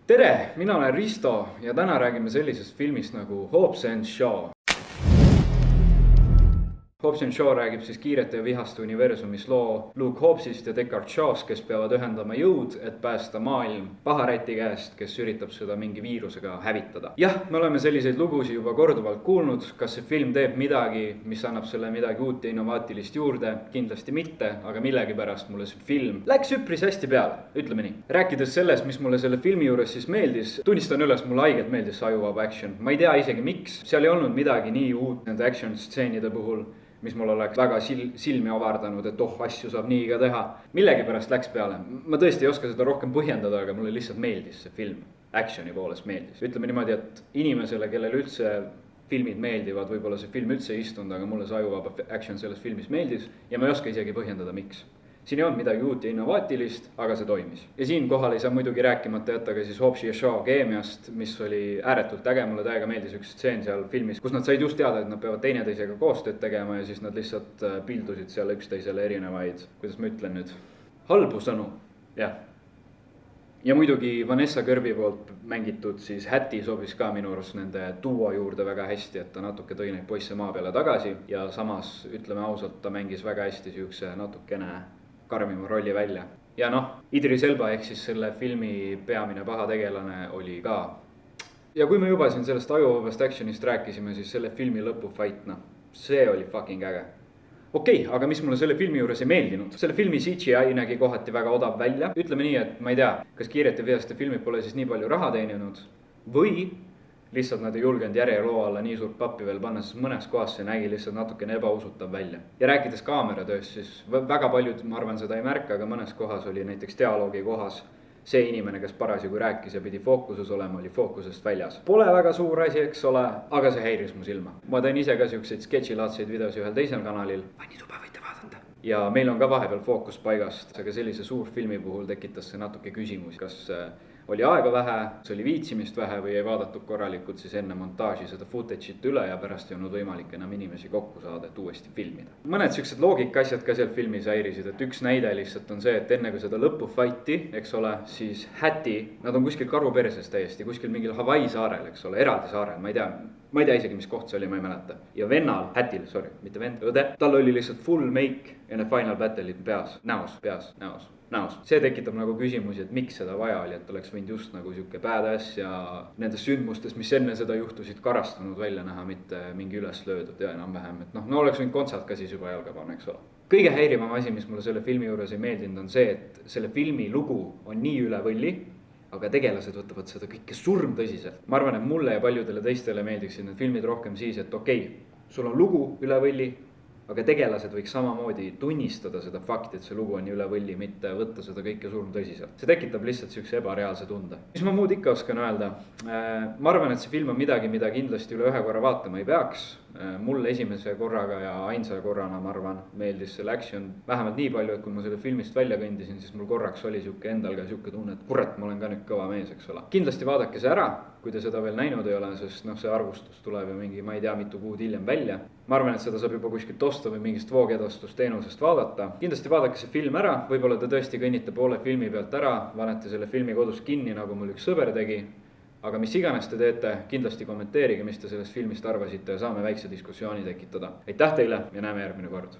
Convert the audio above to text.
tere, mina olen Risto ja täna räägime sellisest filmist nagu Hobbs and Shaw. Hobbs and Shaw räägib siis kiirete ja vihaste universumis loo Luke Hobbsist ja Deckard Shaw'st, kes peavad ühendama jõud, et päästa maailm paharäti käest, kes üritab seda mingi viirusega hävitada. Jah, me oleme selliseid lugusid juba korduvalt kuulnud, kas see film teeb midagi, mis annab selle midagi uut ja innovaatilist juurde, kindlasti mitte, aga millegipärast mulle see film läks üpris hästi peale, ütleme nii. Rääkides sellest, mis mulle selle filmi juures siis meeldis, tunnistan üles, mulle haigelt meeldis see ajuvaba action. Ma ei tea isegi miks, seal ei olnud midagi nii uut nende action stseenide puhul, mis mul oleks väga silmi avardanud, et asju saab nii ka teha. Millegipärast läks peale. Ma tõesti ei oska seda rohkem põhjendada, aga mulle lihtsalt meeldis see film. Actioni poolest meeldis. Ütleme niimoodi, et inimesele, kellel üldse filmid meeldivad, võib-olla see film üldse ei istunud, aga mulle see ajuvaba action selles filmis meeldis ja ma ei oska isegi põhjendada, miks. Siin ei olnud midagi uut ja innovaatilist, aga see toimis. Ja siin kohal ei saa muidugi rääkimata jätta ka siis Hobbsi ja Shaw keemiast, mis oli ääretult äge, mulle täiega meeldis üks stseen seal filmis, kus nad said just teada, et nad peavad teineteisega koostööd tegema ja siis nad lihtsalt pildusid seal üksteisele erinevaid, kuidas ma ütlen nüüd, halbu sõnu, jah. Ja muidugi Vanessa Kirby poolt mängitud siis Hattie sobis ka minu arust nende duo juurde väga hästi, et ta natuke tõi neid poisse maa peale tagasi ja samas, ütleme ausalt, ta mängis väga hästi siukse natukene karmima rolli välja. Ja Idris Elba ehk siis selle filmi peamine pahategelane oli ka. Ja kui me juba siin sellest ajuvabast actionist rääkisime, siis selle filmi lõpufight, see oli fucking äge. Okei, aga mis mulle selle filmi juures ei meeldinud? Selle filmi CGI nägi kohati väga odav välja. Ütleme nii, et ma ei tea, kas kiirete vihaste filmid pole siis nii palju raha teeninud või lihtsalt nad ei julgenud järjeloo alla nii suurt pappi veel panna, sest mõnes kohas see nägi lihtsalt natukene ebausutav välja. Ja rääkides kaameratööst, siis väga paljud, ma arvan, seda ei märka, aga mõnes kohas oli näiteks dialoogi kohas see inimene, kes parasjagu rääkis ja pidi fookuses olema, oli fookusest väljas. Pole väga suur asi, eks ole, aga see häiris mu silma. Ma teen ise ka siukseid sketšilaadseid videosi ühel teisel kanalil. Vannituba võite vaadata. Ja meil on ka vahepeal fookus paigast, aga sellise suurfilmi puhul tekitas see natuke küsimusi, kas oli aega vähe, see oli viitsimist vähe või ei vaadatud korralikult siis enne montaaži seda footage'it üle ja pärast ei olnud võimalik enam inimesi kokku saada, et uuesti filmida. Mõned siuksed loogika asjad ka seal filmis häirisid, et üks näide lihtsalt on see, et enne kui seda lõpufighti, eks ole, siis Hattie, nad on kuskil karuperses täiesti, kuskil mingil Hawaii saarel, eks ole, eraldi saarel, ma ei tea isegi, mis koht see oli, ma ei mäleta. Ja vennal, Hattie'l, mitte vend, õde, tal oli lihtsalt full make enne Final Battle'it näos. See tekitab nagu küsimusi, et miks seda vaja oli, et oleks võinud just nagu siuke badass ja nendes sündmustes, mis enne seda juhtusid, karastunud välja näha, mitte mingi üles löödud ja enam-vähem, et oleks võinud kontsalt ka siis juba jalga panna, eks ole. Kõige häirivam asi, mis mulle selle filmi juures ei meeldinud, on see, et selle filmi lugu on nii üle võlli, aga tegelased võtavad seda kõike surmtõsiselt. Ma arvan, et mulle ja paljudele teistele meeldiksid need filmid rohkem siis, et sul on lugu üle võlli, aga tegelased võiks samamoodi tunnistada seda fakti, et see lugu on üle võlli, mitte võtta seda kõike surmtõsiselt. See tekitab lihtsalt siukse ebareaalse tunde. Mis ma muud ikka oskan öelda? Ma arvan, et see film on midagi, mida kindlasti üle ühe korra vaatama ei peaks. Mulle esimese korraga ja ainsa korrana, ma arvan, meeldis selle action vähemalt nii palju, et kui ma selle filmist välja kõndisin, siis mul korraks oli siuke endal ka siuke tunne, et kurat, ma olen ka nüüd kõva mees, eks ole. Kindlasti vaadake see ära, kui te seda veel näinud ei ole, sest see arvustus tuleb ju mingi, ma ei tea, mitu kuud hiljem välja. Ma arvan, et seda saab juba kuskilt osta või mingist voogedastusteenusest vaadata. Kindlasti vaadake see film ära, võib-olla te tõesti kõnnite poole filmi pealt ära, vanete selle filmi kodus kinni, nagu mul üks sõber tegi. Aga mis iganes te teete, kindlasti kommenteerige, mis te sellest filmist arvasite ja saame väikse diskussiooni tekitada. Aitäh teile ja näeme järgmine kord!